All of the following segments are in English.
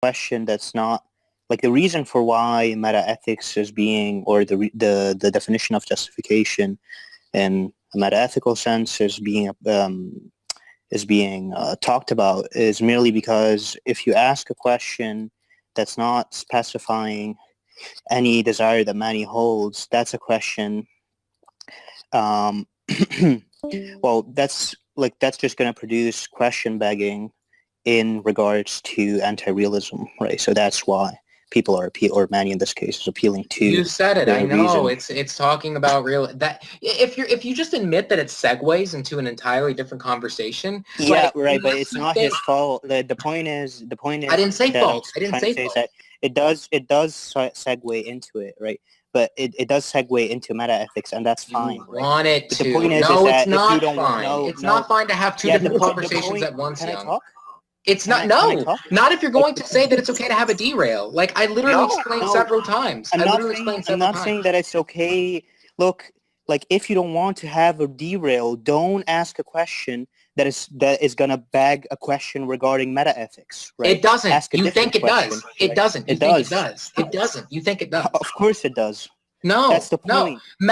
question that's not like the reason for why meta-ethics is being, or the definition of justification in a meta-ethical sense is being talked about is merely because if you ask a question that's not specifying any desire that Manny holds, that's a question. Well, that's just going to produce question begging in regards to anti-realism, right? So that's why people are or Manny in this case is appealing to. You said it. I know reason. it's talking about real that if you just admit that it segues into an entirely different conversation. Yeah, like, right, but it's not his fault. The point is. I didn't say fault. I didn't say fault. That it does segue into it, right? But it does segue into meta-ethics, and that's fine. Right? Want it to? The point is it's that not if you don't fine. It's not fine to have two different conversations at once. Can I talk? It's not if you're going to say that it's okay to have a derail. Like I literally explained several times. I'm not saying that it's okay. Look, like if you don't want to have a derail, don't ask a question that is gonna beg a question regarding meta-ethics, right? It doesn't. You think it does. It doesn't. It does. It doesn't. You think it does. Of course it does. No, that's the point. No.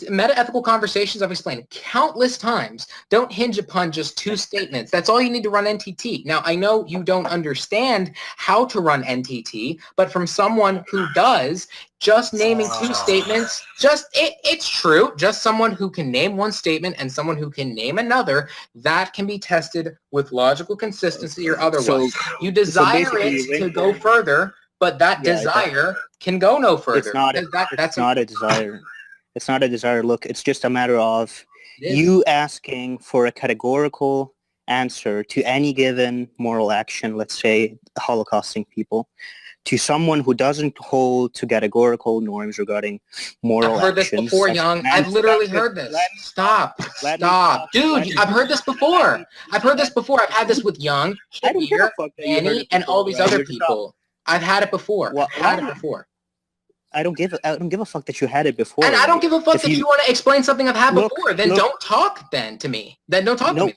Meta-ethical conversations I've explained countless times don't hinge upon just two statements. That's all you need to run NTT. Now, I know you don't understand how to run NTT, but from someone who does, just naming two statements, it's true. Just someone who can name one statement and someone who can name another, that can be tested with logical consistency or otherwise. You desire it to go further, but that desire can go no further. It's not a desire. It's not a desire. Look, it's just a matter of you asking for a categorical answer to any given moral action, let's say holocausting people, to someone who doesn't hold to categorical norms regarding moral actions. I've heard this before, Young. I've literally heard this. Stop. Dude, I've heard this before. I've had this with Young, Shakir, Annie, and all these other people. I've had it before. I don't give a fuck that you had it before. And I don't give a fuck that you want to explain something I've had before. Then don't talk then to me. Don't talk to me.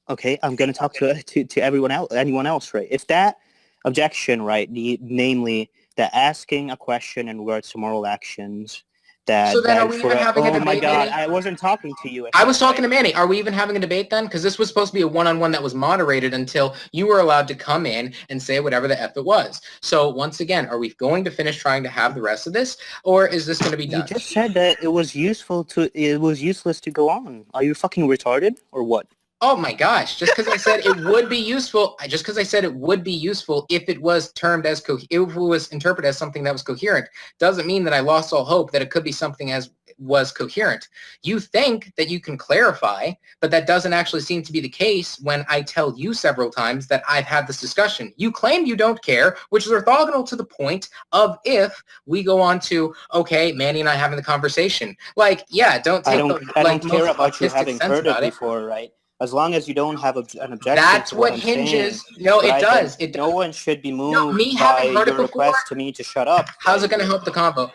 Okay, I'm going to talk to anyone else, right? If that objection, right, namely that asking a question in regards to moral actions, so then are we even having a debate? Oh my God, I wasn't talking to you. I was talking to Manny. Are we even having a debate then? Because this was supposed to be a one-on-one that was moderated until you were allowed to come in and say whatever the F it was. So once again, are we going to finish trying to have the rest of this, or is this going to be done? You just said that it was useless to go on. Are you fucking retarded or what? Oh my gosh, just because I said it would be useful, if it was termed as, if it was interpreted as something that was coherent, doesn't mean that I lost all hope that it could be something as was coherent. You think that you can clarify, but that doesn't actually seem to be the case when I tell you several times that I've had this discussion. You claim you don't care, which is orthogonal to the point of if we go on to, okay, Manny and I having the conversation. Like, yeah, I don't care about you having heard it before, right? As long as you don't have an objection. That's what hinges. No, it does. No one should be moved by your request to me to shut up. How's it going to help the combo?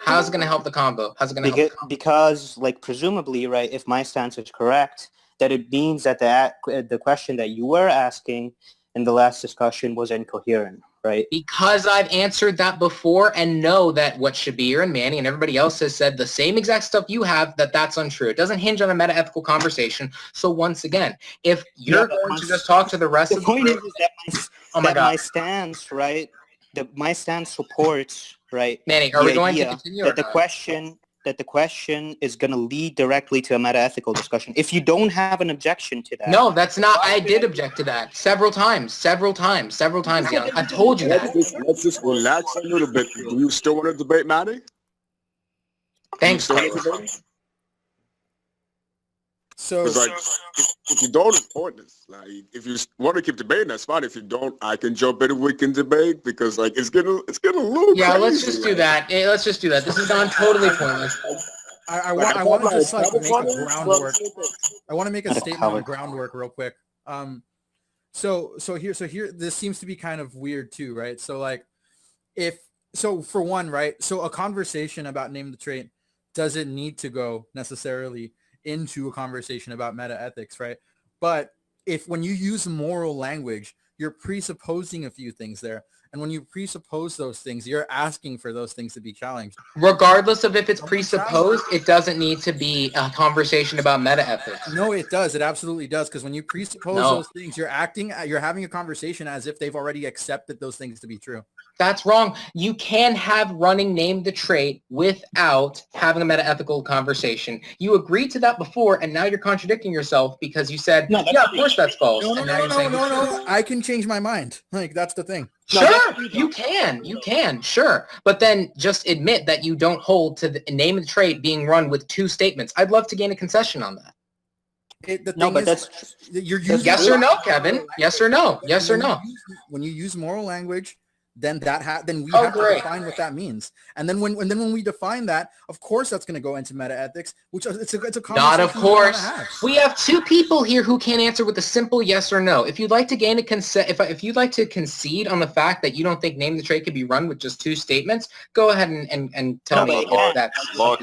Because, like, presumably, right, if my stance is correct, that it means that the question that you were asking in the last discussion was incoherent, right? Because I've answered that before and know that what Shabir and Manny and everybody else has said the same exact stuff you have, that's untrue. It doesn't hinge on a meta-ethical conversation. So once again, if you're going to just talk to the rest of the point is that my stance, right, my stance supports, right, Manny, are we going to continue that the question is going to lead directly to a meta-ethical discussion. If you don't have an objection to that. No, that's not. I did object to that several times, Young. I told you that. Let's just relax a little bit. Do you still want to debate, Manny? Thanks. So, like, if you don't, it's pointless. Like, if you want to keep debating, that's fine. If you don't, I can jump in and we can debate because, like, it's gonna look. Yeah, let's just do that. Let's just do that. This has gone totally pointless. I want to just like make a groundwork. I want to make a statement on groundwork real quick. So here, this seems to be kind of weird too, right? So like, for one, right? So a conversation about name the trait doesn't need to go necessarily into a conversation about meta ethics, right? But when you use moral language you're presupposing a few things there. And when you presuppose those things, you're asking for those things to be challenged. Regardless of if it's presupposed, it doesn't need to be a conversation about meta ethics. No, it does. It absolutely does. Because when you presuppose those things, you're having a conversation as if they've already accepted those things to be true. That's wrong. You can have running name the trait without having a meta-ethical conversation. You agreed to that before, and now you're contradicting yourself because you said, yeah, of course that's false. No. I can change my mind. Like, that's the thing. Sure, you can, sure. But then just admit that you don't hold to the name of the trait being run with two statements. I'd love to gain a concession on that. You're using yes or no, Kevin. Yes or no. Yes or no. When you use moral language, then we have to define what that means. And then when we define that, of course that's going to go into meta ethics, which it's a conversation. Not of course. We have two people here who can't answer with a simple yes or no. If you'd like to gain a if you'd like to concede on the fact that you don't think name the trait could be run with just two statements, go ahead and tell me that. Look,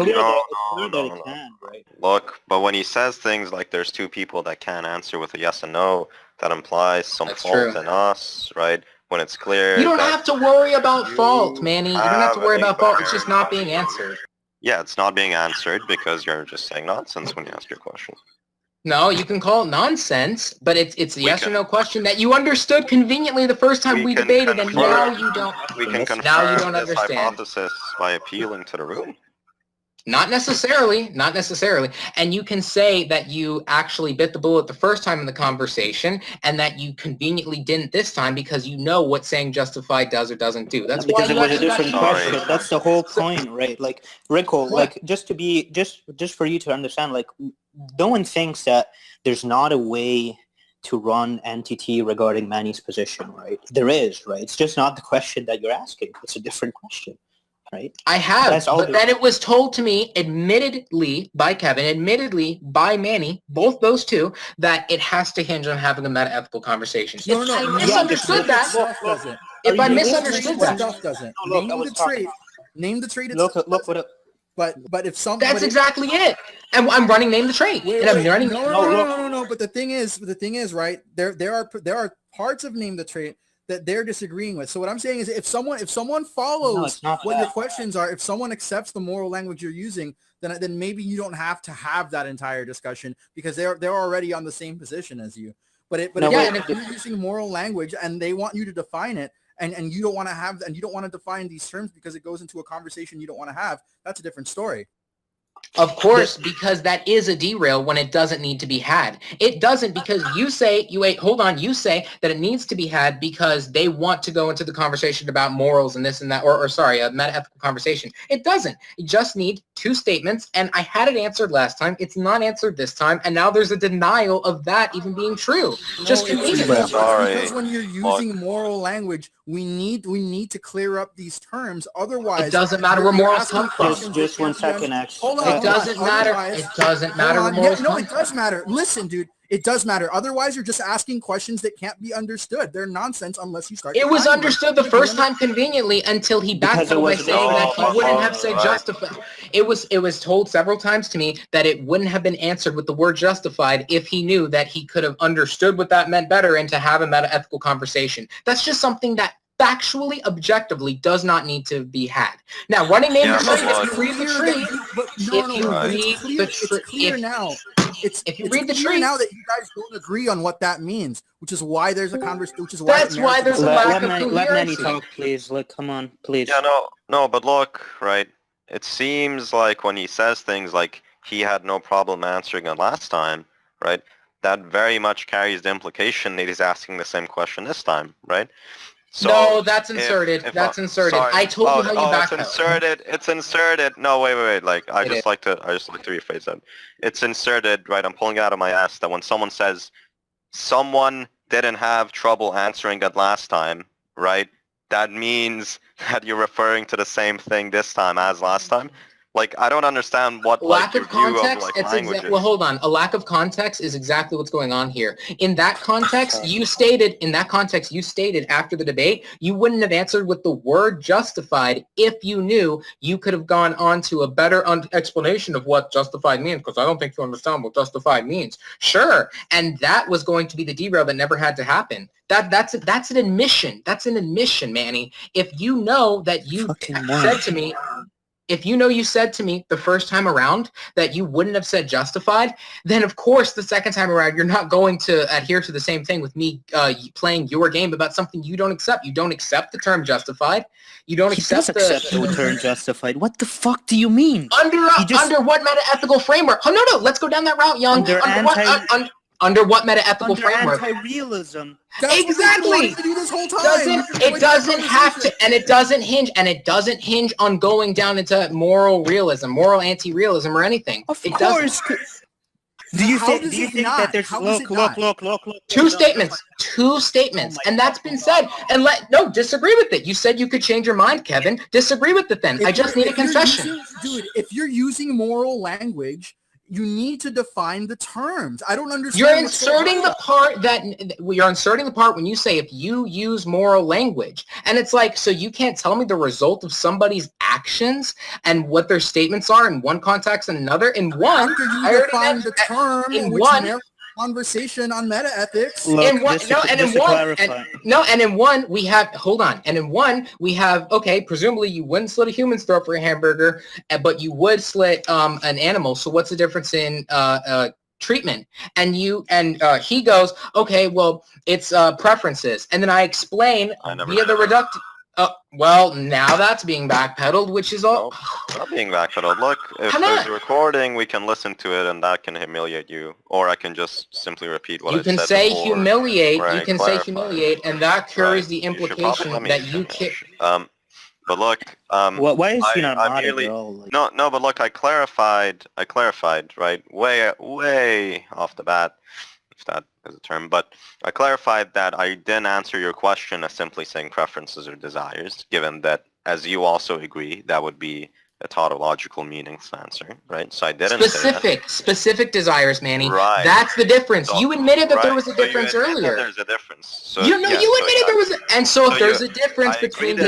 Look, but when he says things like there's two people that can't answer with a yes and no, that implies some fault in us, right? When it's clear. You don't have to worry about fault, Manny. You don't have to worry about fault. It's just not being answered. Yeah, it's not being answered because you're just saying nonsense when you ask your question. No, you can call it nonsense, but it's a yes or no question that you understood conveniently the first time we debated, and now you don't. We can confirm now you don't this understand. hypothesis by appealing to the room. Not necessarily. And you can say that you actually bit the bullet the first time in the conversation and that you conveniently didn't this time because you know what saying justified does or doesn't do. That's because why it was a different question. That's the whole point, right? Like, Rico, like, just for you to understand, like, no one thinks that there's not a way to run NTT regarding Manny's position, right? There is, right? It's just not the question that you're asking. It's a different question. Right? I have, but then it was told to me, admittedly by Kevin, admittedly by Manny, both those two, that it has to hinge on having a meta-ethical conversation. If I misunderstood that, if I misunderstood that, name the trait. Look what. But if some that's exactly it. And I'm running name the trait. No. But the thing is, right? There are parts of name the trait that they're disagreeing with. So what I'm saying is if someone follows what your questions are, if someone accepts the moral language you're using, then maybe you don't have to have that entire discussion because they're already on the same position as you. But if you're using moral language and they want you to define it and you don't want to define these terms because it goes into a conversation you don't want to have, that's a different story. Of course, because that is a derail when it doesn't need to be had. It doesn't because you say that it needs to be had because they want to go into the conversation about morals and this and that, or a meta-ethical conversation. It doesn't. You just need two statements, and I had it answered last time. It's not answered this time, and now there's a denial of that even being true. Because when you're using moral language, we need to clear up these terms. Otherwise, it doesn't matter where morals come from. Just 1 second, actually. It doesn't matter. It doesn't matter where morals come from. No, it does matter. Listen, dude. It does matter. Otherwise, you're just asking questions that can't be understood. They're nonsense unless you start. It was understood the first time conveniently until he backed up by saying that he wouldn't have said justified. It was told several times to me that it wouldn't have been answered with the word justified if he knew that he could have understood what that meant better and to have a meta-ethical conversation. That's just something that factually, objectively, does not need to be had. Now, running name the trait, if you read the tree now that you guys don't agree on what that means, which is why there's a conversation. That's why there's a lack of coherency. Let Manny talk, please. Come on, please. Yeah, no, but look, right? It seems like when he says things like he had no problem answering it last time, right? That very much carries the implication that he's asking the same question this time, right? So no, that's inserted. That's inserted. Sorry. I told you how you back up. It's inserted. No, wait. Like I just like to rephrase that. It's inserted, right? I'm pulling it out of my ass that when someone says someone didn't have trouble answering it last time, right? That means that you're referring to the same thing this time as last time. Like, I don't understand what Lack like your of view of context. like It's language is. well, hold on. A lack of context is exactly what's going on here. In that context, you stated after the debate, you wouldn't have answered with the word justified if you knew you could have gone on to a better explanation of what justified means, because I don't think you understand what justified means. Sure, and that was going to be the derail that never had to happen. That's an admission. That's an admission, Manny. If you know that you said to me. If you know you said to me the first time around that you wouldn't have said justified, then of course the second time around you're not going to adhere to the same thing with me playing your game about something you don't accept. You don't accept the term justified. You don't accept the term justified. What the fuck do you mean? Under what meta-ethical framework? Oh no, let's go down that route, Young. Under what meta-ethical framework? Anti-realism. Exactly. It doesn't have to, and it doesn't hinge on going down into moral realism, moral anti-realism, or anything. Of course. Do you think that there's look? Two statements, and that's been said. And disagree with it. You said you could change your mind, Kevin. Disagree with it then. I just need a concession. Dude, if you're using moral language, you need to define the terms. I don't understand. You're inserting the part when you say if you use moral language, and it's like, so you can't tell me the result of somebody's actions and what their statements are in one context and another. In one, I define the term in one conversation on meta ethics. In one we have okay, presumably you wouldn't slit a human's throat for a hamburger, but you would slit an animal. So what's the difference in treatment? And he goes, okay, well, it's preferences, and then I explain via the reductive. Well, now that's being backpedaled, which is all. No, not being backpedaled. Look, if there's a recording, we can listen to it, and that can humiliate you, or I can just simply repeat what I said. You can say humiliate. You can say humiliate, and that carries the implication that you can. But look, why is he not merely, no, but look, I clarified, right, way off the bat, if that is a term, but I clarified that I didn't answer your question as simply saying preferences or desires, given that, as you also agree, that would be a tautological meaningless answer, right? So I didn't say that. Specific desires, Manny. Right. That's the difference. You admitted that there was a difference earlier. There's a difference. So, you admitted there was if there's a difference between the...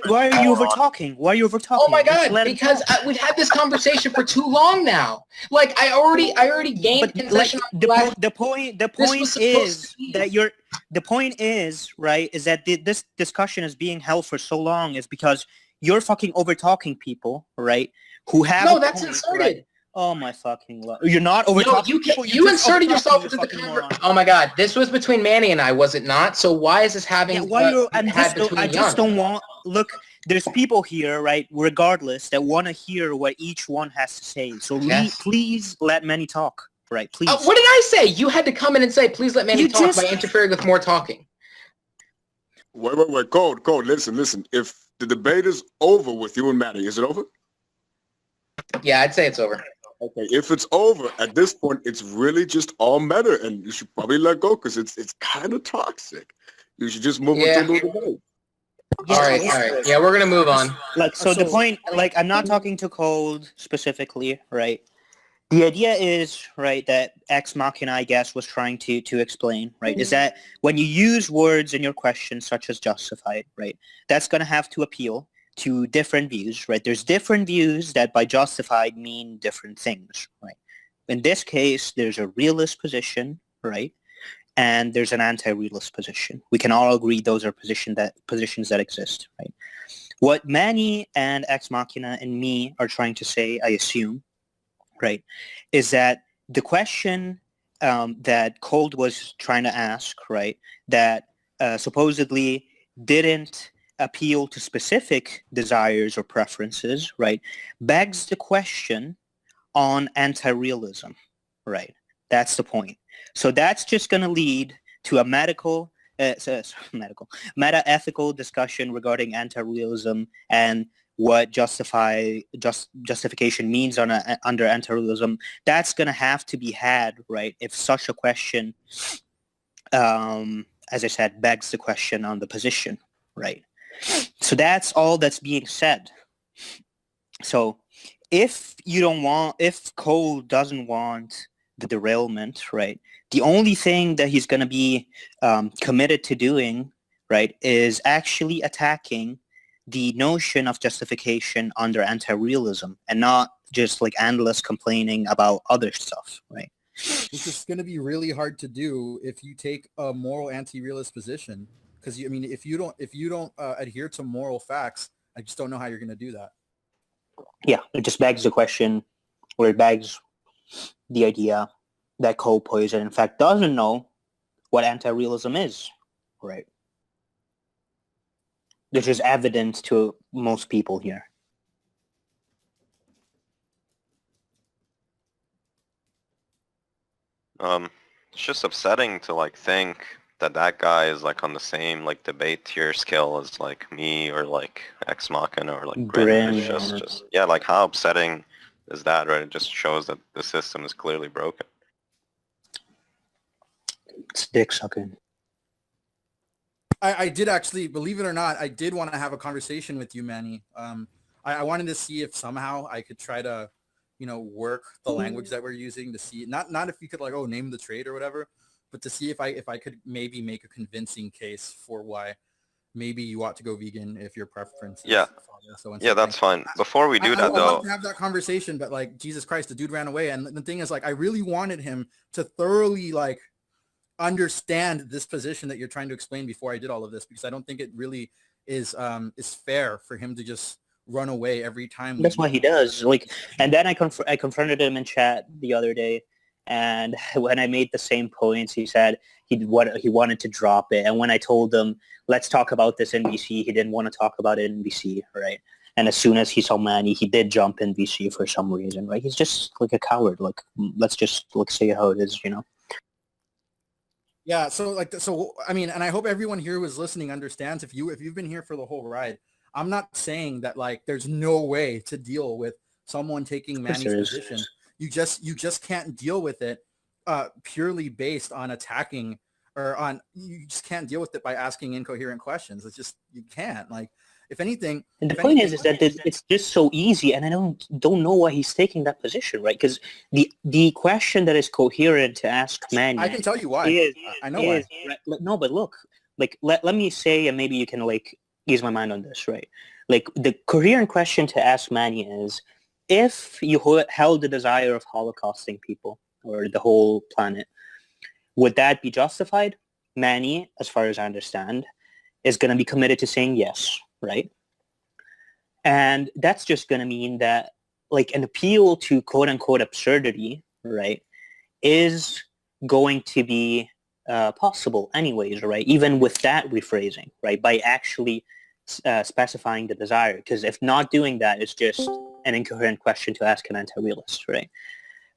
Why are you over talking? Why are you over talking? Oh my God, because we've had this conversation for too long now. Like, I already gained concession. The point is that this discussion is being held for so long is because you're fucking over talking people, right? Who have that's inserted. Right? Oh my fucking lord! You're not over talking people. You inserted yourself into the conversation. Oh my God! This was between Manny and I, was it not? So why is this having? I just don't want. Look, there's people here, right? Regardless, that want to hear what each one has to say. So please let Manny talk, right? Please. What did I say? You had to come in and say, "Please let Manny talk" by interfering with more talking. Wait, Code. Listen. If the debate is over with you and Manny, is it over? Yeah, I'd say it's over. Okay, if it's over, at this point, it's really just all meta, and you should probably let go because it's kind of toxic. You should just move on to the debate. All right. Yeah, we're gonna move on. The point, I'm not talking to Code specifically, right? The idea is, right, that Ex Machina, I guess, was trying to explain, right, is that when you use words in your question, such as justified, right, that's going to have to appeal to different views, right? There's different views that by justified mean different things, right? In this case, there's a realist position, right, and there's an anti-realist position. We can all agree those are positions that exist, right? What Manny and Ex Machina and me are trying to say, I assume, right, is that the question that Cold was trying to ask, right, that supposedly didn't appeal to specific desires or preferences, right, begs the question on anti-realism, right? That's the point. So that's just going to lead to a meta-ethical discussion regarding anti-realism and what justification means under anti-realism. That's going to have to be had, right, if such a question, as I said, begs the question on the position, right? So that's all that's being said. So if Cole doesn't want the derailment, right, the only thing that he's going to be committed to doing, right, is actually attacking the notion of justification under anti-realism and not just like endless complaining about other stuff, right? Which is going to be really hard to do if you take a moral anti-realist position, because I mean, if you don't adhere to moral facts, I just don't know how you're going to do that. Yeah, it just begs the question, or it begs the idea that Cole Poison, in fact, doesn't know what anti-realism is, right? Which is evident to most people here. It's just upsetting to like think that that guy is like on the same like debate tier scale as like me or like Ex Machina or like Grin. It's just yeah, like how upsetting is that, right? It just shows that the system is clearly broken. It's dick sucking. I did actually, believe it or not, I did want to have a conversation with you, Manny. I wanted to see if somehow I could try to, work the language that we're using to see, not if you could like, name the trade or whatever, but to see if I could maybe make a convincing case for why maybe you ought to go vegan if your preference is yeah, that's fine. Before we do that, though, I'd love to have that conversation, but like, Jesus Christ, the dude ran away. And the thing is, like, I really wanted him to thoroughly like understand this position that you're trying to explain before I did all of this, because I don't think it really is fair for him to just run away every time. That's what he does. Like, and then I confronted him in chat the other day, and when I made the same points, he said he wanted to drop it. And when I told him, let's talk about this in VC, he didn't want to talk about it in VC, right? And as soon as he saw Manny, he did jump in VC for some reason, right? He's just like a coward. Like, let's just say how it is, Yeah, so I mean, and I hope everyone here who is listening understands, if you've been here for the whole ride, I'm not saying that like there's no way to deal with someone taking Manny's position. You just can't deal with it purely based on attacking you just can't deal with it by asking incoherent questions. It's just, you can't. Like, if anything, and the point is that it's just so easy, and I don't know why he's taking that position, right? Because the question that is coherent to ask Manny, I can tell you why. I know why. No, but look, like let me say, and maybe you can like ease my mind on this, right? Like, the coherent question to ask Manny is, if you held the desire of holocausting people or the whole planet, would that be justified? Manny, as far as I understand, is going to be committed to saying yes, right? And that's just going to mean that like an appeal to quote unquote absurdity, right, is going to be possible anyways, right? Even with that rephrasing, right? By actually specifying the desire. Because if not doing that, it's just an incoherent question to ask an anti-realist, right?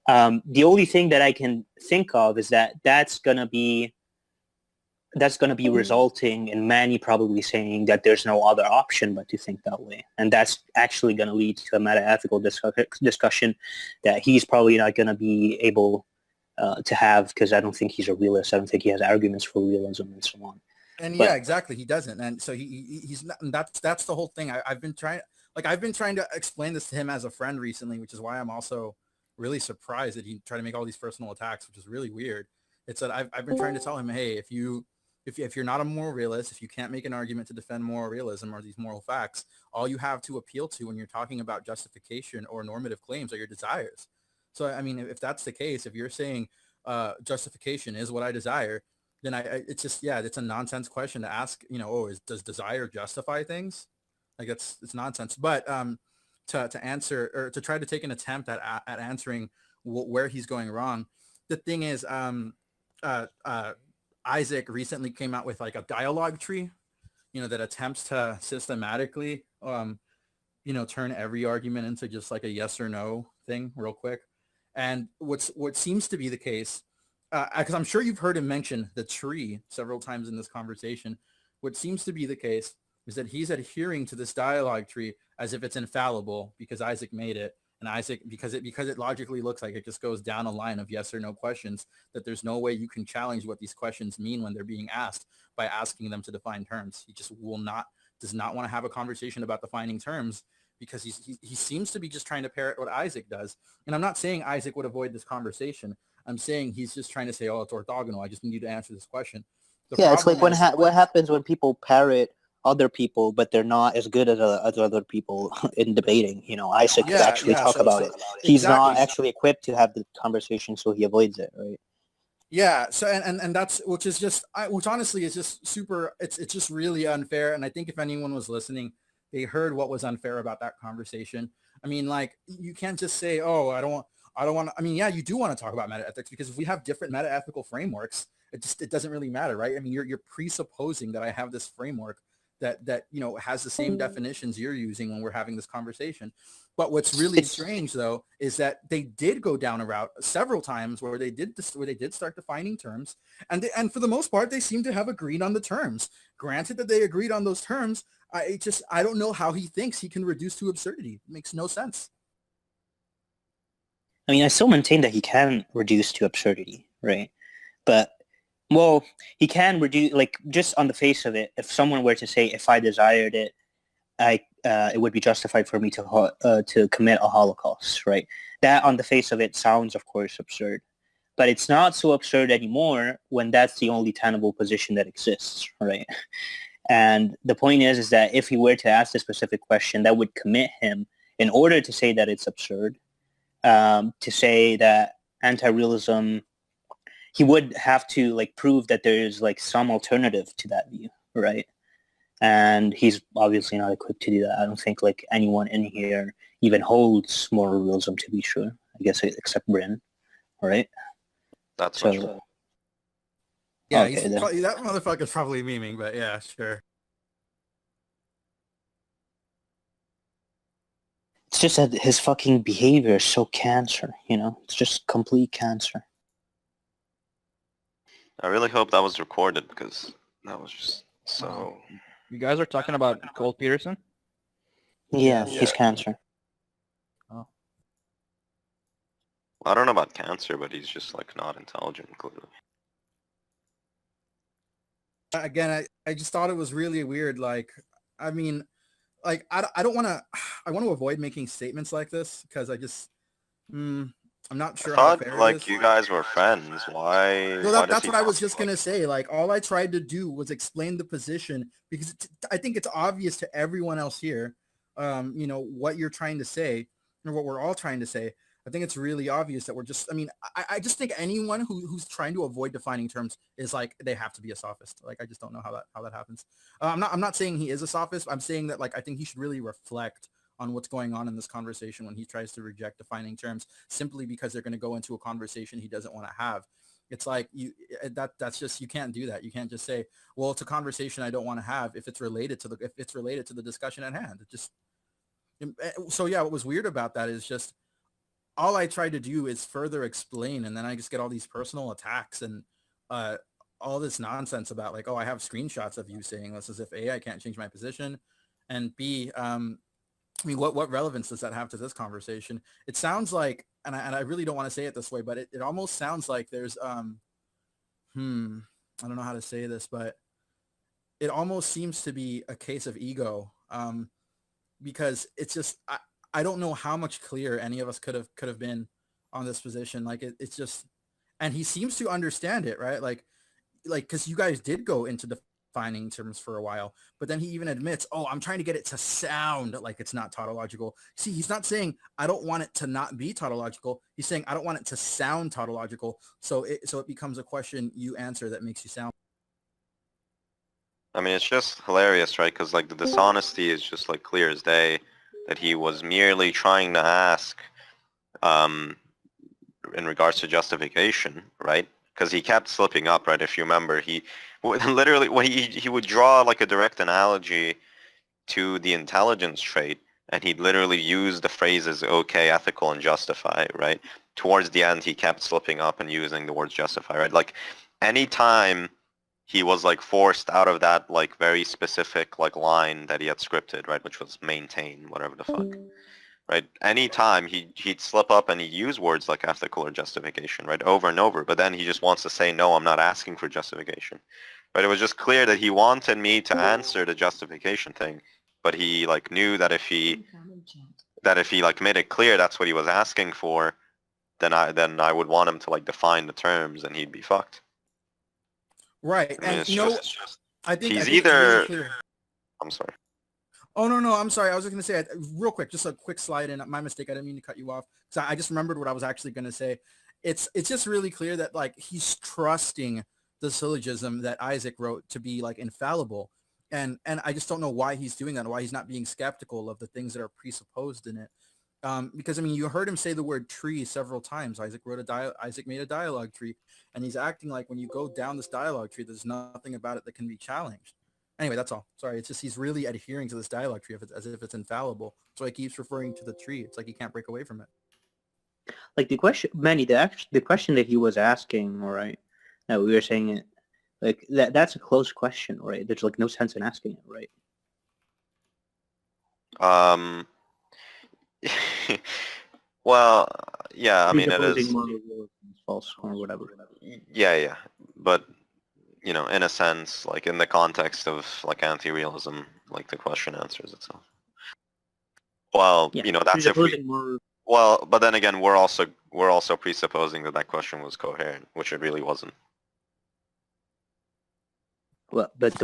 The only thing that I can think of is that that's going to be resulting in Manny probably saying that there's no other option but to think that way. And that's actually going to lead to a meta-ethical discussion that he's probably not going to be able to have, because I don't think he's a realist. I don't think he has arguments for realism and so on. And yeah, exactly. He doesn't. And so he's not, and that's the whole thing. I've been trying to explain this to him as a friend recently, which is why I'm also really surprised that he tried to make all these personal attacks, which is really weird. It's that I've been trying to tell him, hey, if you're not a moral realist, if you can't make an argument to defend moral realism or these moral facts, all you have to appeal to when you're talking about justification or normative claims are your desires. So, I mean, if that's the case, if you're saying justification is what I desire, then it's just, it's a nonsense question to ask, does desire justify things? Like, it's nonsense. But to answer, or to try to take an attempt at answering where he's going wrong, the thing is, Isaac recently came out with like a dialogue tree, that attempts to systematically, turn every argument into just like a yes or no thing real quick. And what seems to be the case, because I'm sure you've heard him mention the tree several times in this conversation, what seems to be the case is that he's adhering to this dialogue tree as if it's infallible because Isaac made it. And Isaac, because it logically looks like it just goes down a line of yes or no questions, that there's no way you can challenge what these questions mean when they're being asked by asking them to define terms. He just does not want to have a conversation about defining terms because he seems to be just trying to parrot what Isaac does. And I'm not saying Isaac would avoid this conversation. I'm saying he's just trying to say, oh, it's orthogonal. I just need you to answer this question. Yeah, it's like what happens when people parrot other people, but they're not as good as other people in debating. You know, Isaac could actually talk about it. He's not actually equipped to have the conversation, so he avoids it, right? Yeah. So and that's which honestly is just super. It's just really unfair. And I think if anyone was listening, they heard what was unfair about that conversation. I mean, like, you can't just say, oh, I don't want to. I mean, yeah, you do want to talk about meta-ethics, because if we have different meta-ethical frameworks, it doesn't really matter, right? I mean, you're presupposing that I have this framework that you know has the same definitions you're using when we're having this conversation. But what's really strange, though, is that they did go down a route several times where they did start defining terms, and for the most part they seem to have agreed on the terms. Granted that they agreed on those terms, I don't know how he thinks he can reduce to absurdity. It makes no sense. I mean, I still maintain that he can reduce to absurdity, right? But, well, he can reduce, like, just on the face of it, if someone were to say, if I desired it, it would be justified for me to commit a Holocaust, right? That, on the face of it, sounds, of course, absurd. But it's not so absurd anymore when that's the only tenable position that exists, right? And the point is that if he were to ask the specific question, that would commit him, in order to say that it's absurd, to say that anti-realism, he would have to like prove that there is like some alternative to that view, right? And he's obviously not equipped to do that. I don't think like anyone in here even holds moral realism to be true. I guess except Bryn, right? That's so, true. Yeah, okay, that motherfucker's probably memeing, but yeah, sure. It's just that his fucking behavior is so cancer, you know? It's just complete cancer. I really hope that was recorded, because that was just so... You guys are talking about Cole Peterson? Yeah, he's cancer. Oh. I don't know about cancer, but he's just like not intelligent, clearly. Again, I just thought it was really weird. Like, I mean, like, I don't want to, I want to avoid making statements like this, because I just, I'm not sure how fair like it is. You guys were friends. Why? No, that's what I was just going to say. Like, all I tried to do was explain the position, because I think it's obvious to everyone else here, you know, what you're trying to say, or what we're all trying to say. I think it's really obvious that we're just, I mean, I just think anyone who's trying to avoid defining terms is like, they have to be a sophist. Like, I just don't know how that happens. I'm not saying he is a sophist. I'm saying that, like, I think he should really reflect on what's going on in this conversation when he tries to reject defining terms simply because they're going to go into a conversation he doesn't want to have. It's like that's just, you can't do that. You can't just say, well, it's a conversation I don't want to have if it's related to the discussion at hand. It just, so yeah, what was weird about that is just, all I tried to do is further explain, and then I just get all these personal attacks and all this nonsense about like, oh, I have screenshots of you saying this, as if A, I can't change my position, and B, I mean, what relevance does that have to this conversation? It sounds like, and I really don't want to say it this way, but it almost sounds like there's, I don't know how to say this, but it almost seems to be a case of ego, because it's just, I don't know how much clearer any of us could have been on this position. Like it's just, and he seems to understand it, right? Like, cause you guys did go into defining terms for a while, but then he even admits, oh, I'm trying to get it to sound like it's not tautological. See, he's not saying I don't want it to not be tautological. He's saying I don't want it to sound tautological. So it becomes a question you answer that makes you sound. I mean, it's just hilarious, right? Because like the dishonesty is just like clear as day. That he was merely trying to ask in regards to justification, right? Because he kept slipping up, right? If you remember, he literally, when he would draw like a direct analogy to the intelligence trait, and he'd literally use the phrases okay, ethical, and justify, right? Towards the end, he kept slipping up and using the words justify, right? Like anytime he was like forced out of that like very specific like line that he had scripted, right, which was maintain, whatever the fuck, right? Anytime he'd slip up and he'd use words like ethical or justification, right, over and over, but then he just wants to say, no, I'm not asking for justification, right? It was just clear that he wanted me to answer the justification thing, but he like knew that if he like made it clear that's what he was asking for, then I would want him to like define the terms, and he'd be fucked. Right. I mean, And it's you know, just I think he's it's really either. clear. I'm sorry. Oh, no, I'm sorry. I was just going to say, real quick, just a quick slide in. My mistake. I didn't mean to cut you off. So I just remembered what I was actually going to say. It's just really clear that like he's trusting the syllogism that Isaac wrote to be like infallible. And I just don't know why he's doing that, or why he's not being skeptical of the things that are presupposed in it. Because I mean, you heard him say the word tree several times. Isaac made a dialogue tree, and he's acting like when you go down this dialogue tree, there's nothing about it that can be challenged. Anyway, that's all. Sorry, it's just he's really adhering to this dialogue tree as if it's infallible. So he keeps referring to the tree. It's like he can't break away from it. Like the question, Manny, the question that he was asking, all right? Now we were saying it like that's a closed question, right? There's like no sense in asking it, right? Well, yeah, I mean, it Presupposing is. moral realism is false or whatever. Yeah, but you know, in a sense, like in the context of like anti-realism, like the question answers itself. Well, Yeah, you know, that's if we. presupposing moral. Well, but then again, we're also presupposing that question was coherent, which it really wasn't. Well, but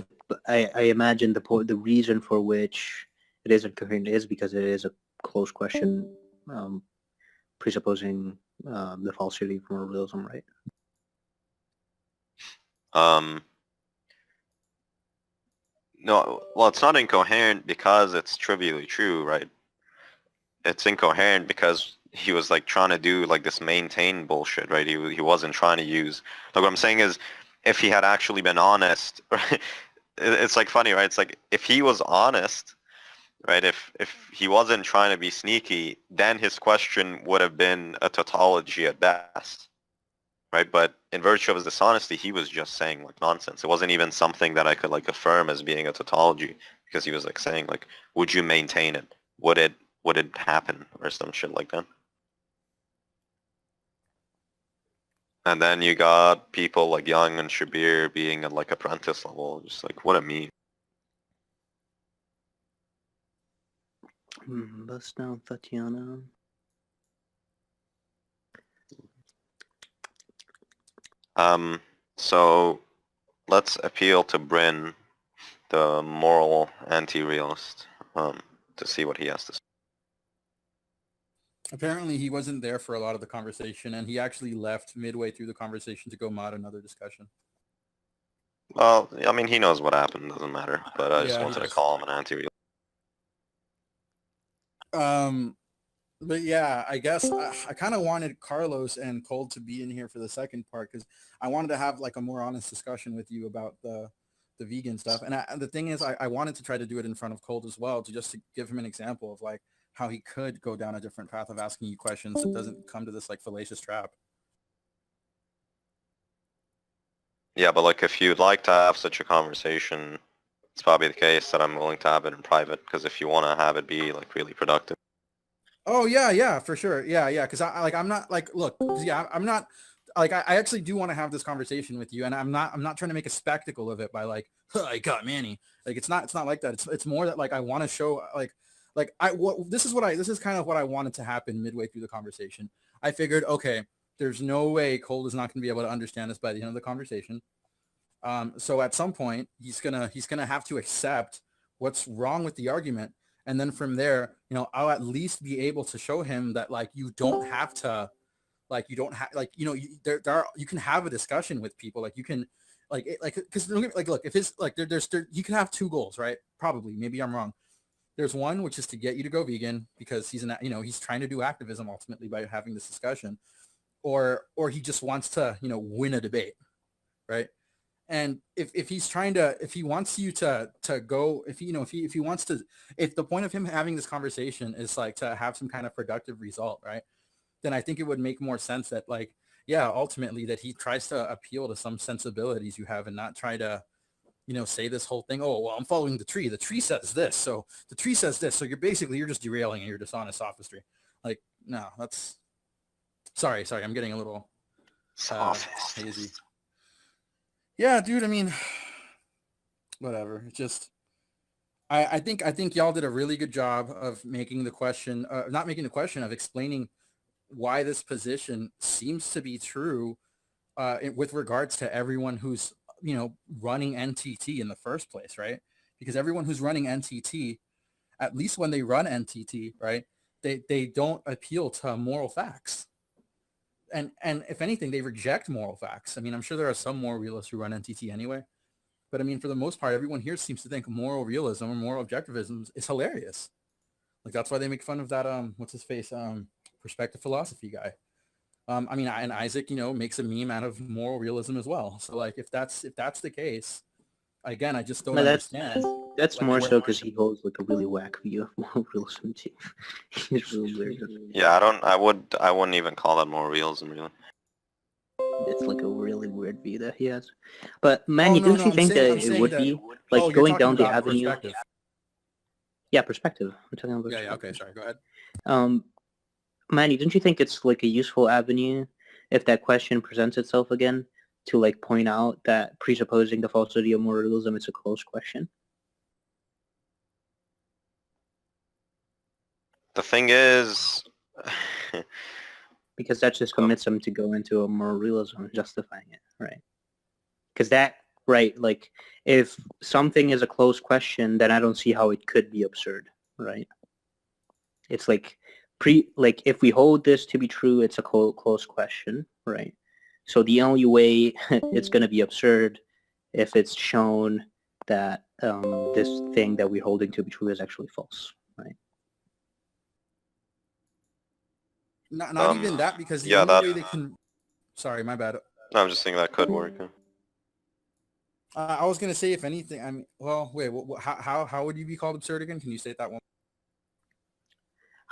I imagine the reason for which it isn't coherent is because it is a closed question, presupposing the falsity of moral realism, right? No, well, it's not incoherent because it's trivially true, right? It's incoherent because he was like trying to do like this maintain bullshit, right? He wasn't trying to use. Like what I'm saying is, if he had actually been honest, right? It's like funny, right? It's like if he was honest, right? If he wasn't trying to be sneaky, then his question would have been a tautology at best, right? But in virtue of his dishonesty, he was just saying like nonsense. It wasn't even something that I could like affirm as being a tautology, because he was like saying like, would you maintain it? Would it happen, or some shit like that? And then you got people like Young and Shabir being at like apprentice level, just like what a meme. Bust down Tatiana. So let's appeal to Bryn, the moral anti-realist, to see what he has to say. Apparently, he wasn't there for a lot of the conversation, and he actually left midway through the conversation to go mod another discussion. Well, I mean, he knows what happened, doesn't matter, but I just Yeah, wanted he to does. call him an anti-realist. But yeah, I guess I kind of wanted Carlos and Cole to be in here for the second part, because I wanted to have like a more honest discussion with you about the vegan stuff. And the thing is, I wanted to try to do it in front of Cole as well, to give him an example of like how he could go down a different path of asking you questions. So it doesn't come to this like fallacious trap. Yeah, but like if you'd like to have such a conversation, it's probably the case that I'm willing to have it in private, because if you want to have it be like really productive. Oh yeah, for sure. Yeah. Because I'm not like, look, yeah, I'm not like, I actually do want to have this conversation with you, and I'm not trying to make a spectacle of it by like, I got Manny. Like it's not like that. It's more that like I want to show this is kind of what I wanted to happen midway through the conversation. I figured, okay, there's no way Cole is not going to be able to understand this by the end of the conversation. So at some point he's gonna have to accept what's wrong with the argument. And then from there, I'll at least be able to show him that like, you don't have to, like, you don't have, like, you can have a discussion with people. Like you can because like, look, if it's like, you can have two goals, right? Probably, maybe I'm wrong. There's one, which is to get you to go vegan because he's he's trying to do activism ultimately by having this discussion, or he just wants to, win a debate. Right. And if he wants you to go, if the point of him having this conversation is like to have some kind of productive result, right? Then I think it would make more sense that like, yeah, ultimately that he tries to appeal to some sensibilities you have and not try to, say this whole thing. Oh, well, I'm following the tree. The tree says this. So the tree says this. So you're just derailing and you're dishonest sophistry. Like, no, that's sorry. I'm getting a little hazy. Yeah, dude, I mean, whatever. It's just, I think y'all did a really good job of making the question, not making the question, of explaining why this position seems to be true with regards to everyone who's, running NTT in the first place, right? Because everyone who's running NTT, at least when they run NTT, right, they don't appeal to moral facts. And if anything, they reject moral facts. I mean, I'm sure there are some moral realists who run NTT anyway. But I mean, for the most part, everyone here seems to think moral realism or moral objectivism is hilarious. Like that's why they make fun of that what's his face perspective philosophy guy. I mean, and Isaac, makes a meme out of moral realism as well. So like, if that's the case, again, I just don't No, understand. that's Like, more what- so because he holds like a really whack view of moral realism too. He's really weird. Yeah, I wouldn't even call that more realism, really. It's like a really weird view that he has. But Manny, no, don't you I'm think saying- that I'm it saying would that- be Oh, like you're going talking down the about avenue? perspective. Yeah, perspective. I'm talking about. Yeah, perspective. okay, sorry, go ahead. Manny, don't you think it's like a useful avenue if that question presents itself again to like point out that presupposing the falsity of moral realism is a closed question? The thing is, Because that just commits them to go into a moral realism justifying it, right? Because that, right, like if something is a closed question, then I don't see how it could be absurd, right? It's like if we hold this to be true, it's a closed question, right? So the only way it's going to be absurd if it's shown that this thing that we're holding to be true is actually false, right? Not even that, because the yeah, only way they can. Sorry, my bad. no, I'm just thinking that could work. Yeah. I was gonna say, if anything, I mean, well, wait, how would you be called absurd again? Can you state that one?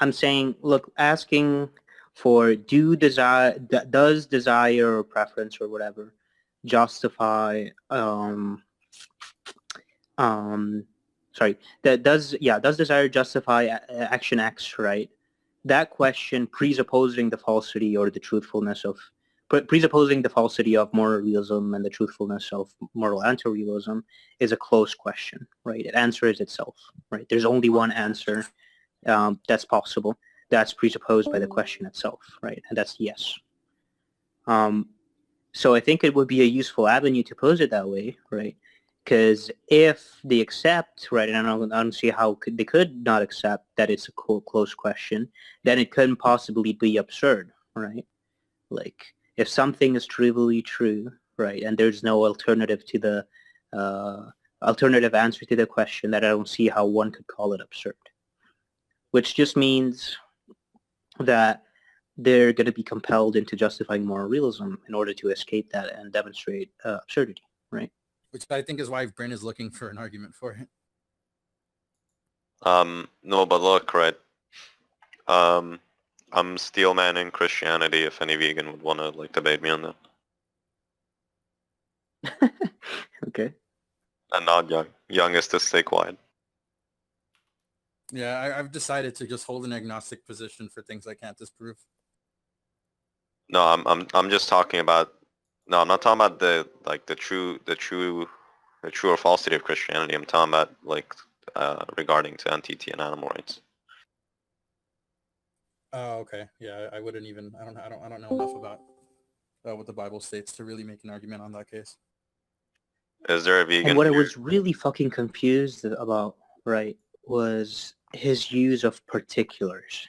I'm saying, look, asking for does desire or preference or whatever justify does desire justify action X, right? That question, presupposing the falsity or the truthfulness of presupposing the falsity of moral realism and the truthfulness of moral anti-realism is a closed question, right? It answers itself, right? There's only one answer that's possible. That's presupposed by the question itself, right? And that's yes. So I think it would be a useful avenue to pose it that way, right? Because if they accept, right, and I don't see how they could not accept that it's a closed question, then it couldn't possibly be absurd, right? Like if something is trivially true, right, and there's no alternative to the alternative answer to the question, that I don't see how one could call it absurd. Which just means that they're going to be compelled into justifying moral realism in order to escape that and demonstrate absurdity, right? Which I think is why Bryn is looking for an argument for it. No, but look, right. I'm Steelman in Christianity. If any vegan would want to like debate me on that. Okay. And not young. Young is to stay quiet. Yeah, I've decided to just hold an agnostic position for things I can't disprove. No, I'm just talking about. No, I'm not talking about the true or falsity of Christianity. I'm talking about like regarding to NTT and animal rights. Oh, okay. Yeah, I wouldn't even. I don't know enough about what the Bible states to really make an argument on that case. Is there a vegan? And what I was really fucking confused about, right, was his use of particulars.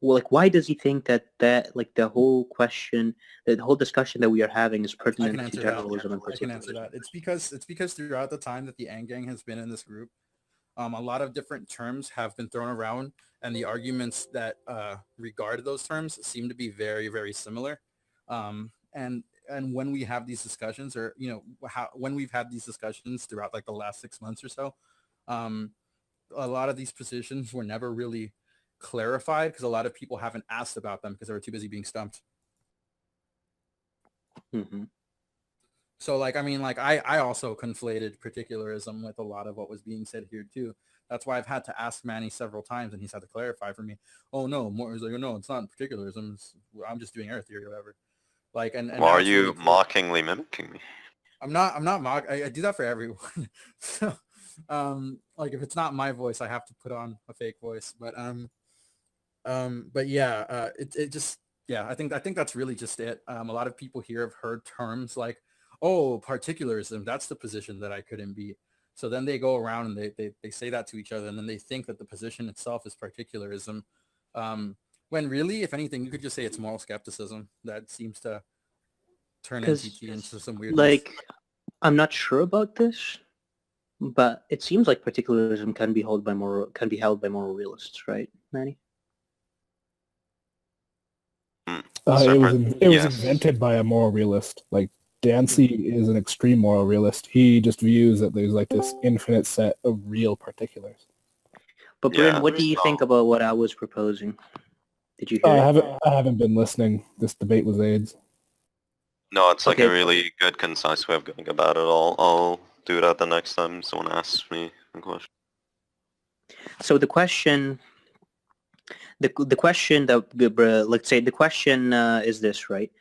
Well, like, why does he think that like the whole question, the whole discussion that we are having is I can pertinent to answer generalism and that. I can answer particularism? that. It's because throughout the time that the Ant Gang has been in this group, a lot of different terms have been thrown around, and the arguments that regard those terms seem to be very, very similar. And when we have these discussions, or when we've had these discussions throughout like the last 6 months or so, a lot of these positions were never really clarified because a lot of people haven't asked about them because they were too busy being stumped. Mm-hmm. So like, I mean, like I also conflated particularism with a lot of what was being said here too. That's why I've had to ask Manny several times, and he's had to clarify for me. Oh no, more. He's like, oh, no, it's not particularism. I'm just doing error theory or whatever. Like, and Why are that's you really cool. mockingly mimicking me? I'm not mock. I do that for everyone. Like if it's not my voice, I have to put on a fake voice. But yeah, it just, yeah, I think that's really just it. A lot of people here have heard terms like, oh, particularism, that's the position that I couldn't be. So then they go around and they say that to each other, and then they think that the position itself is particularism. When really, if anything, you could just say it's moral skepticism that seems to turn 'Cause, NTT into some weirdness. like, I'm not sure about this, but it seems like particularism can be held by moral realists, right, Manny? Hmm. It was Yes. invented by a moral realist. Like Dancy is an extreme moral realist. He just views that there's like this infinite set of real particulars. But Bryn, Yeah. what do you think about what I was proposing? Did you hear I haven't been listening. This debate was AIDS. No, it's like a Okay. really good, concise way of going about it. I'll do that the next time someone asks me a question. So the question, the question that, let's say the question is this, right?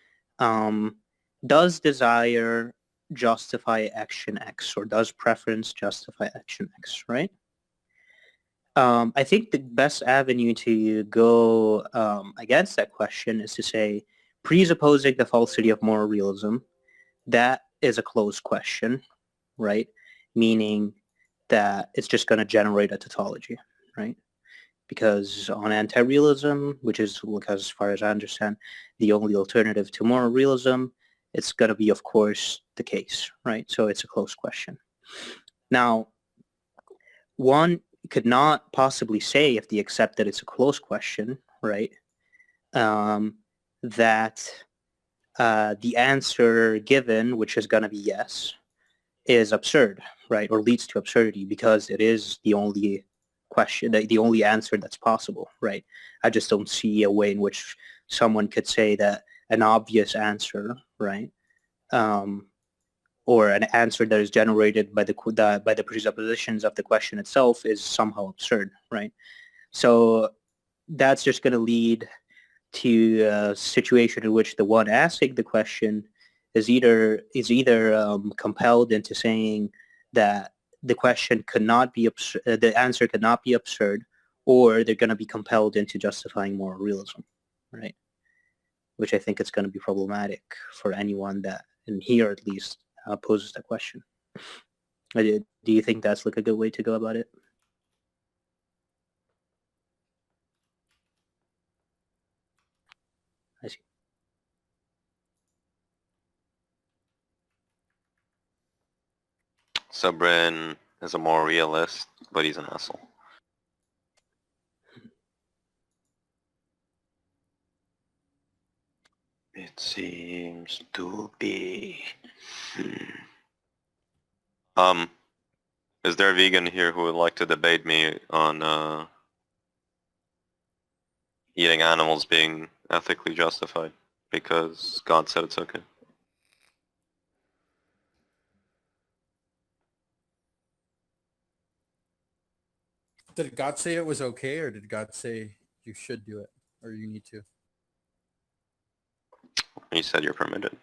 Does desire justify action X, or does preference justify action X, right? I think the best avenue to go against that question is to say, presupposing the falsity of moral realism, that is a closed question, right? Meaning that it's just going to generate a tautology, right? Because on anti-realism, which is, as far as I understand, the only alternative to moral realism, it's going to be, of course, the case, right? So it's a closed question. Now, one could not possibly say, if they accept that it's a closed question, right, that the answer given, which is going to be yes, is absurd, right, or leads to absurdity, because it is the only question, the only answer that's possible, right? I just don't see a way in which someone could say that an obvious answer, right, or an answer that is generated by the presuppositions of the question itself is somehow absurd, right? So that's just going to lead to a situation in which the one asking the question is either compelled into saying that the question could not be the answer could not be absurd, or they're going to be compelled into justifying moral realism, right? Which I think is going to be problematic for anyone that, in here at least, poses the question. Do you think that's like a good way to go about it? I see. So Bryn is a more realist, but he's an asshole. It seems to be. Is there a vegan here who would like to debate me on eating animals being ethically justified because God said it's okay? Did God say it was okay, or did God say you should do it, or you need to? He said you're permitted.